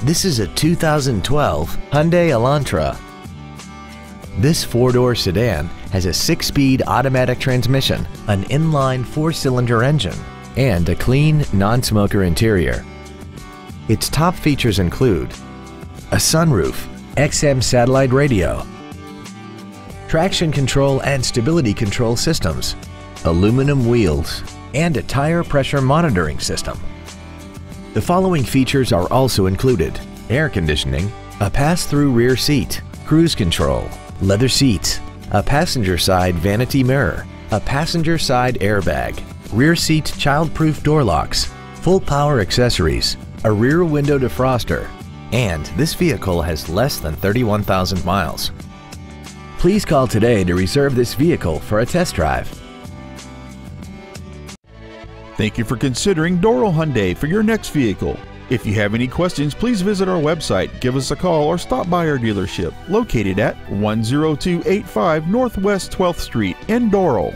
This is a 2012 Hyundai Elantra. This four-door sedan has a 6-speed automatic transmission, an inline 4-cylinder engine, and a clean, non-smoker interior. Its top features include a sunroof, XM satellite radio, traction control and stability control systems, aluminum wheels, and a tire pressure monitoring system. The following features are also included: air conditioning, a pass-through rear seat, cruise control, leather seats, a passenger side vanity mirror, a passenger side airbag, rear seat child-proof door locks, full power accessories, a rear window defroster, and this vehicle has less than 31,000 miles. Please call today to reserve this vehicle for a test drive. Thank you for considering Doral Hyundai for your next vehicle. If you have any questions, please visit our website, give us a call, or stop by our dealership located at 10285 Northwest 12th Street in Doral.